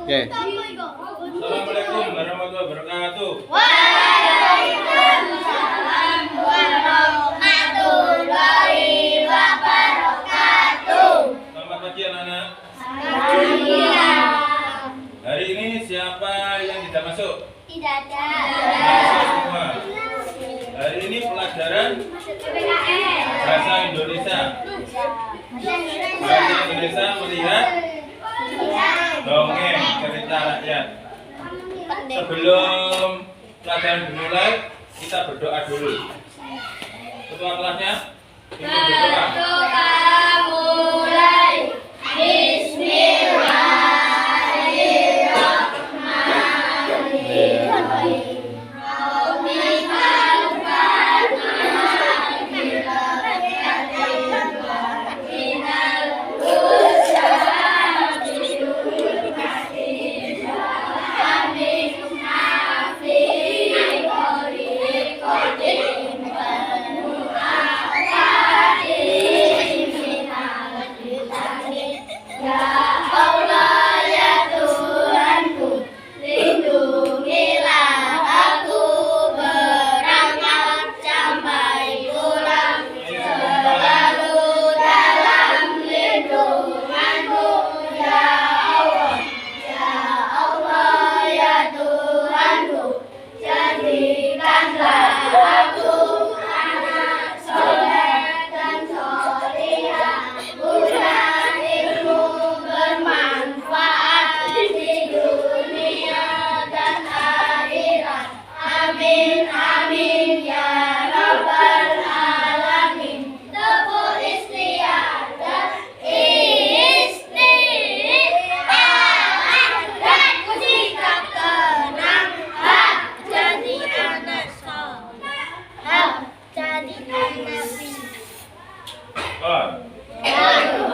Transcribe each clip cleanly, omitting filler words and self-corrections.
Oke. Assalamualaikum warahmatullahi wabarakatuh. Waalaikumsalam warahmatullahi wabarakatuh. Selamat pagi anak-anak. Iya. Hari ini siapa yang tidak masuk? Tidak ada. Masuk semua. Hari ini pelajaran bahasa Indonesia. Bahasa Indonesia melihat dongeng cerita rakyat. Sebelum pelajaran dimulai, kita berdoa dulu. Ketua kelasnya, pimpin berdoa. Berdoa mulai. Bismillahirrahmanirrahim.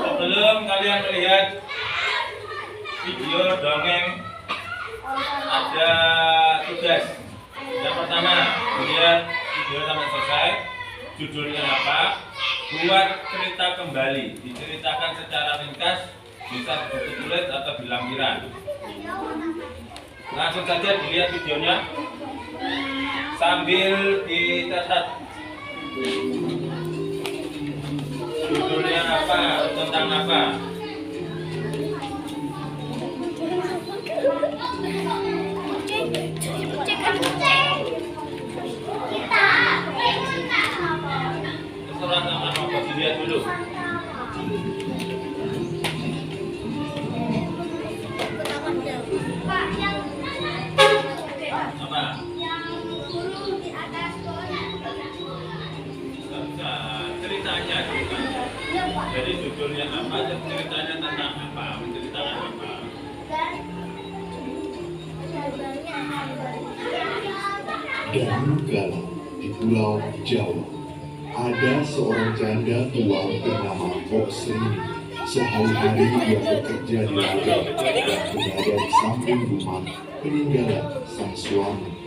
Sebelum kalian melihat video dongeng, ada tugas. Yang pertama, melihat video sampai selesai. Judulnya apa? Buat cerita kembali. Diceritakan secara ringkas, bisa buku tulis atau di lampiran. Langsung saja dilihat videonya sambil dicatat. Judulnya apa? Tentang apa? Terserah nama apa, dilihat dulu. Apa? Ceritanya. Jadi judulnya apa dan ceritanya tentang apa? Menceritakan apa? Dahulu kala di Pulau Jawa ada seorang janda tua bernama Oksrini. Sehari-hari dia bekerja di ladang dan berada di samping rumah peninggalan sang suami.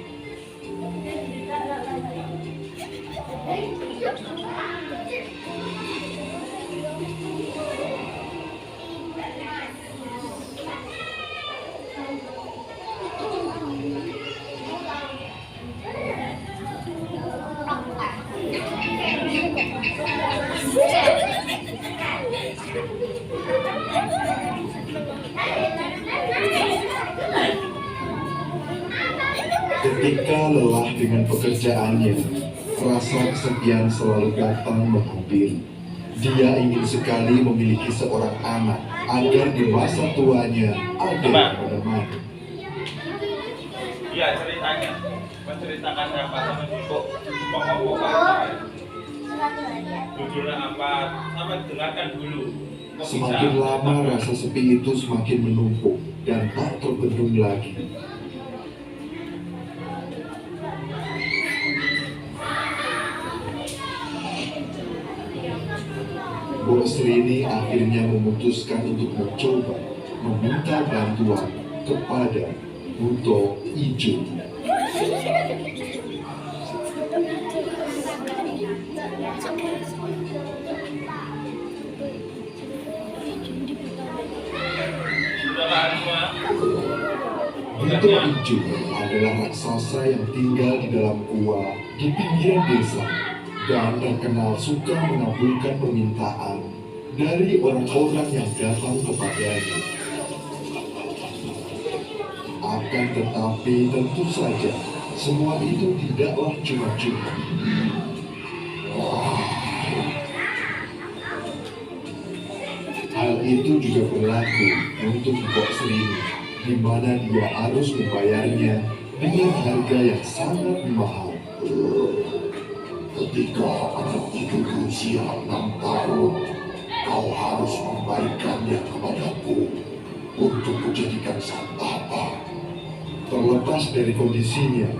Ketika lelah dengan pekerjaannya, rasa kesepian selalu datang menghampiri. Dia ingin sekali memiliki seorang anak agar di masa tuanya ada yang menemani. Iya, ceritanya. Menceritakan apa sama cukup pokok-pokok. Judulnya apa? Sama dengarkan dulu. Semakin lama rasa sepi itu semakin menumpuk dan tak terbendung lagi. Bos Rini akhirnya memutuskan untuk mencoba meminta bantuan kepada Buto Ijo. Sudah paham semua? Buto Ijo adalah raksasa yang tinggal di dalam gua di pinggiran desa dan terkenal suka mengabulkan permintaan dari orang-orang yang datang kepadanya. Akan tetapi tentu saja semua itu tidaklah cuma-cuma. Hal itu juga berlaku untuk Mbok Srini, di mana dia harus membayarnya dengan harga yang sangat mahal. Ketika anak itu berusia 6 tahun, kau harus memberikannya kepadaku untuk kujadikan santapan. Terlepas dari kondisinya,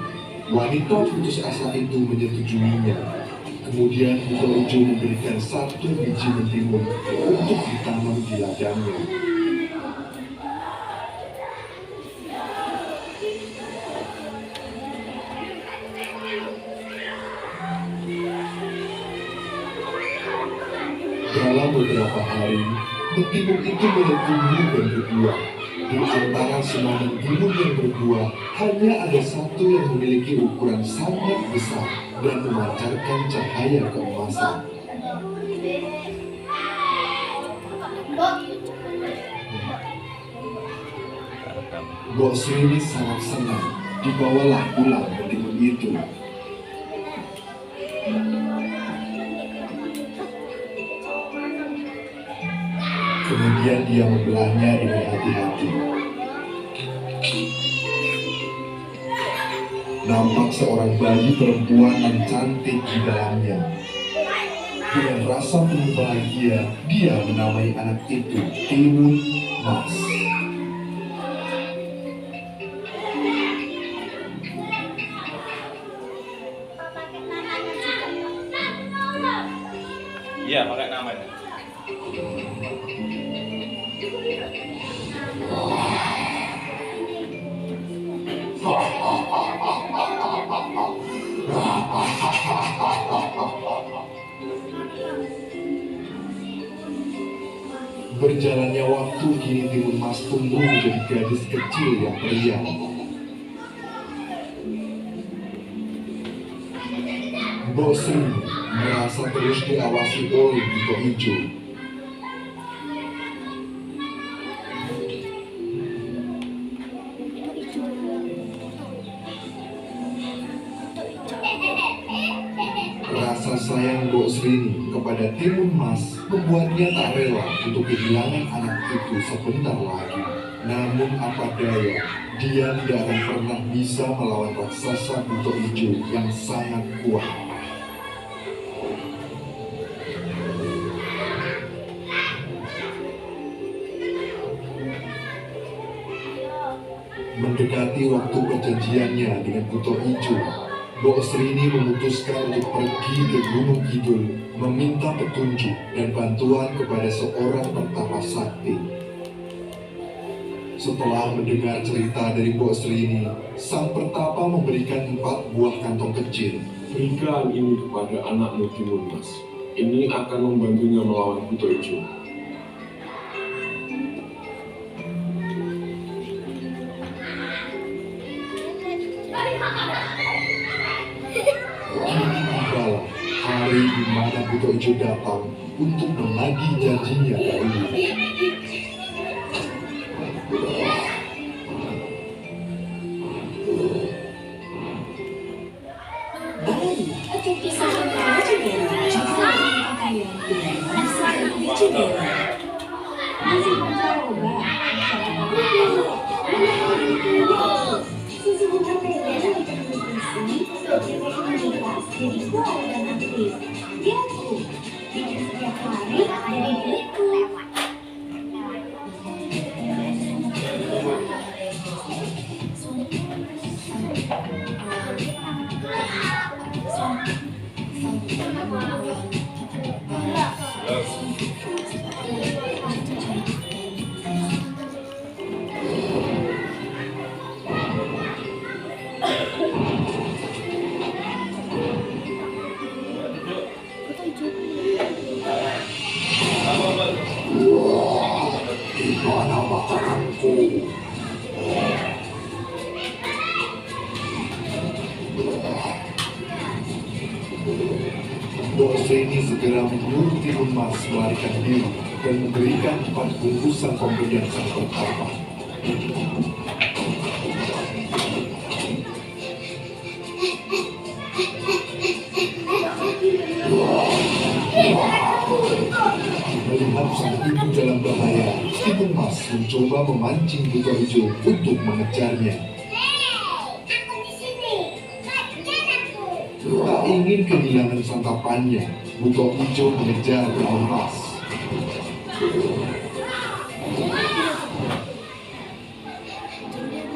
wanita putus asa itu menyetujuinya. Kemudian Buto Ijo memberikan 1 biji mentimun untuk ditanam di ladangnya. Dalam beberapa hari, mentimun itu mulai tumbuh dan berbuah. Di antara semua mentimun yang berbuah, hanya ada 1 yang memiliki ukuran sangat besar dan memancarkan cahaya keemasan. Mbok Srini sangat senang dibawalah pulang mentimun itu. Kemudian dia membelahnya dengan hati-hati. Nampak seorang bayi perempuan yang cantik di dalamnya. Dengan rasa penuh bahagia, dia menamai anak itu Timun Mas. Iya, pakai namanya. Berjalannya waktu, kini Timun Mas tumbuh menjadi gadis kecil yang periang. Mbok Srini merasa terus diawasi oleh Buto Ijo. Rasa sayang Mbok Srini kepada Timun Mas membuatnya tak rela untuk kehilangan anak itu sebentar lagi. Namun apa daya, dia tidak akan pernah bisa melawan raksasa Buto Ijo yang sangat kuat. Mendekati waktu perjanjiannya dengan Buto Ijo, Mbok Srini memutuskan untuk pergi ke Gunung Kidul meminta petunjuk dan bantuan kepada seorang pertapa sakti. Setelah mendengar cerita dari Mbok Srini, sang pertapa memberikan 4 buah kantong kecil. Berikan ini kepada anakmu Timun Mas. Ini akan membantunya melawan Buto Ijo. Tibalah hari di mana Buto Ijo datang untuk menagih janjinya dahulu. Sreni segera menyuruh Timun Mas melarikan diri dan memberikan 4 bungkusan pemberian sang pertama. Melihat sang ibu dalam bahaya, Timun Mas mencoba memancing Buto Ijo untuk mengejarnya. Tak ingin kehilangan santapannya, Buto Ijo mengejar Timun Mas.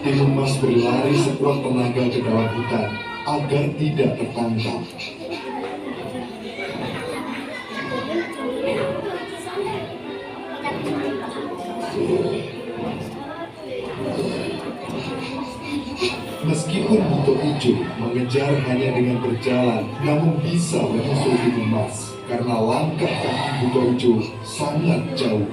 Timun Mas berlari sekuat tenaga ke dalam hutan agar tidak tertangkap. Meskipun Buto Ijo mengejar hanya dengan berjalan, namun bisa menyusul Timun Mas karena langkah kaki Buto Ijo sangat jauh.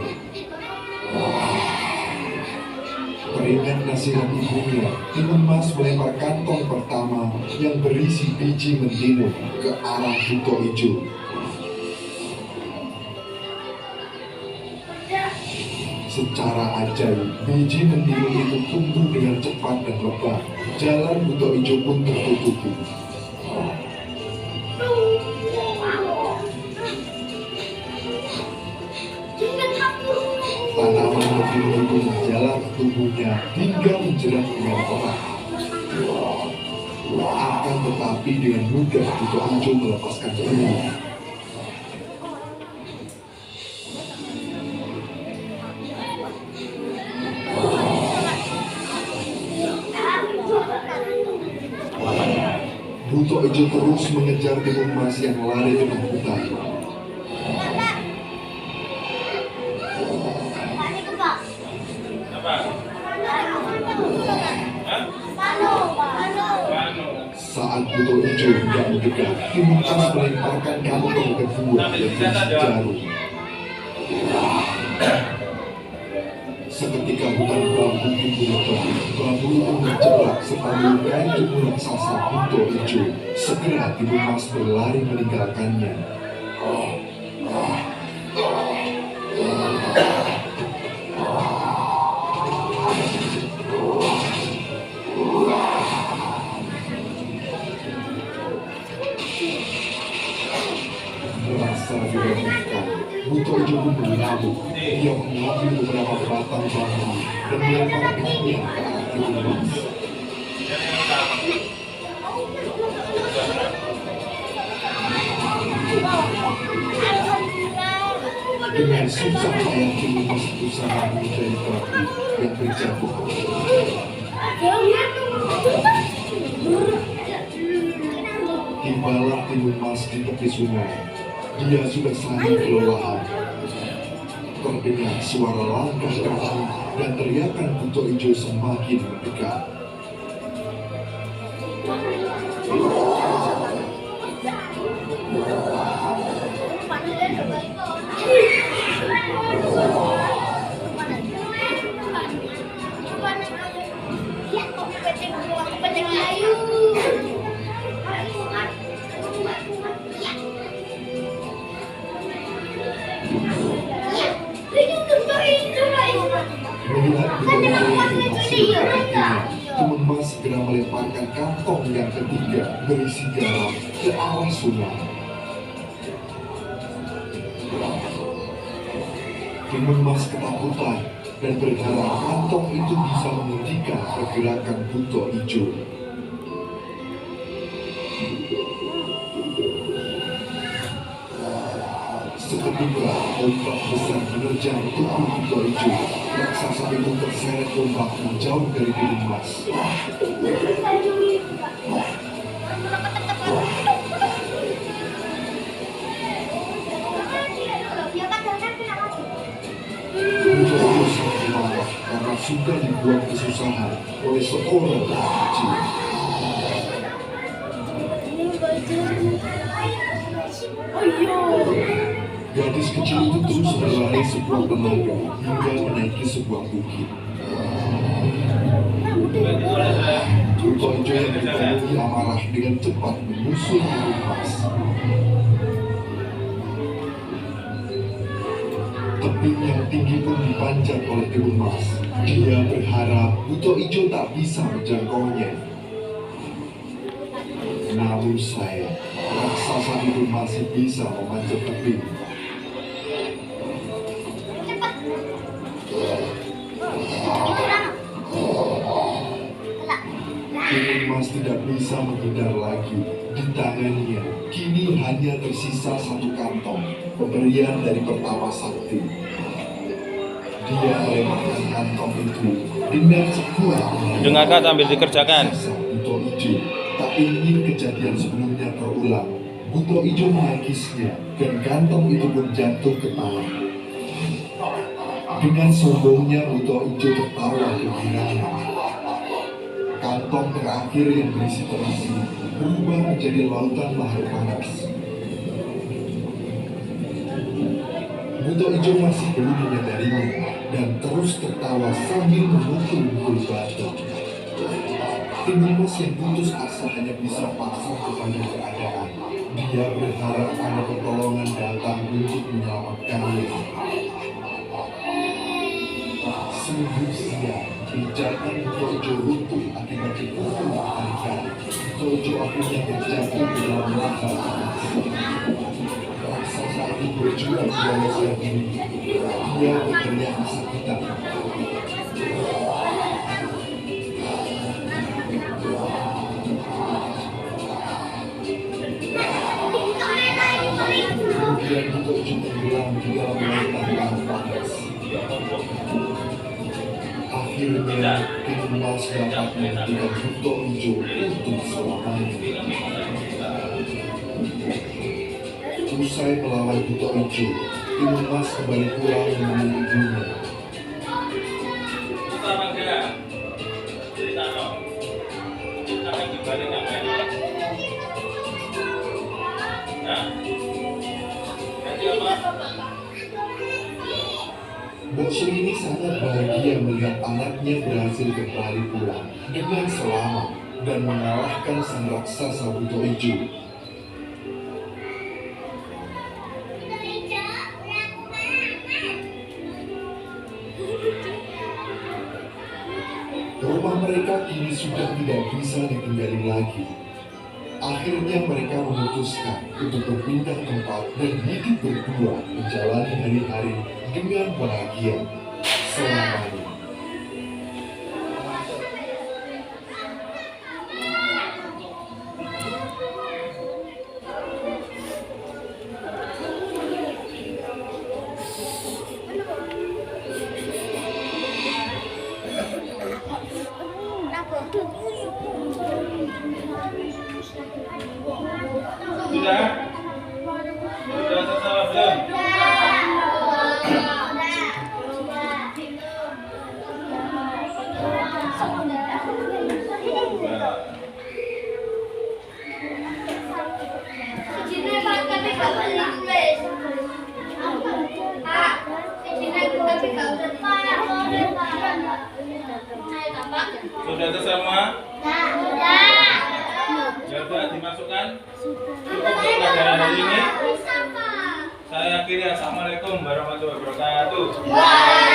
Teringat nasihat ibunya, Timun Mas melempar kantong pertama yang berisi biji mentimun ke arah Buto Ijo. Secara ajaib, biji mentimun itu tumbuh dengan cepat dan lebat. Jalan Buto Ijo pun tertutupi. Tanaman mentimun itu menjalar ke tubuhnya hingga menjerat dengan erat. Akan tetapi dengan mudah Buto Ijo melepaskan diri. Buto Ijo terus mengejar Timun Mas yang lari ke hutan. Apa? Hah? Saat Buto Ijo tidak mendekat, Timun Mas melemparkan kantong kedua yang berisi jarum. Seketika hutan bambu tumbuh lebat, bambu itu menjebak serta melukai tubuh raksasa Buto Ijo. Segera Timun Mas berlari meninggalkannya. Merasa diremehkan, Buto Ijo pun mengamuk. Dia mengambil beberapa batang bambu dan melemparkannya ke arah Timun Mas. Dengan susah payah Timun Mas berusaha menyudahi batu yang berjatuh. Tibalah Timun Mas di tepi sungai. Dia sudah sangat kelelahan. Terdengar suara langkah kaki dan teriakan Buto Ijo semakin mendekat. Melihat Buto Ijo yang masih berhatinya, Timun Mas segera melemparkan kantong yang ketiga berisi garam ke arah sungai. Timun Mas ketakutan dan berharap kantong itu bisa menghentikan pergerakan Buto Ijo. Seketika ombak besar menerjang tubuh Buto Ijo. Raksasa itu terseret ombak menjauh dari Timun Mas. Buto Ijo sangat marah karena sudah dibuat kesusahan oleh seorang anak kecil. Gadis kecil itu terus berlari sekuat tenaga hingga menaiki sebuah bukit. Buto Ijo yang dipenuhi amarah dengan cepat menyusul Timun Mas. tebing yang tinggi pun dipanjat oleh Timun Mas. Dia berharap buto ijo tak bisa menjangkaunya. Namun sayang, raksasa itu masih bisa memanjat tebing. Timun Mas tidak bisa menghindar lagi. Di tangannya kini hanya tersisa satu kantong pemberian dari pertama sakti. Dia melemparkan kantong itu dengan sekuat tenaga. Dengarkan sambil dikerjakan. Sisa buto ijo tak ingin kejadian sebelumnya terulang. Buto ijo menangkisnya dan kantong itu pun jatuh ke tanah. Dengan sombongnya buto ijo tertawa kegirangan. Kantong terakhir yang berisi terasi berubah menjadi lautan lahar panas. Buto ijo masih belum menyadarinya dan terus tertawa sambil memukul-mukul batu. Timun Mas yang putus asa hanya bisa pasrah kepada keadaan. Dia berharap ada pertolongan datang untuk menyelamatkannya. Sungguh siang, pijakan Buto Ijo runtuh akibat dipukul berkali-kali. Buto Ijo akhirnya terjatuh ke dalam lahar panas. Raksasa itu berjuang meloloskan diri. Dia berteriak kesakitan. Kemudian Buto Ijo tenggelam di dalam lautan lahar panas. Akhirnya, Timun Mas dapat menghentikan Buto Ijo untuk selamanya. Usai melawan Buto Ijo, Timun Mas kembali pulang menemui ibunya. Sama dia. Cerita dong. Apa yang dibalik ngapain? Nah. Jadi apa? Mbok Sri ini sangat bahagia melihat anaknya berhasil kembali pulang dengan selamat dan mengalahkan sang raksasa Buto Ijo. Rumah mereka kini sudah tidak bisa ditinggali lagi. Akhirnya mereka memutuskan untuk berpindah tempat dan hidup berdua menjalani hari-hari dengan bahagia selamanya. Sudah? Sudah selesai belum? Sudah selesai semua? Ya sudah dimasukkan. Cukup untuk pelajaran hari ini. Saya akhiri. Assalamualaikum warahmatullahi wabarakatuh.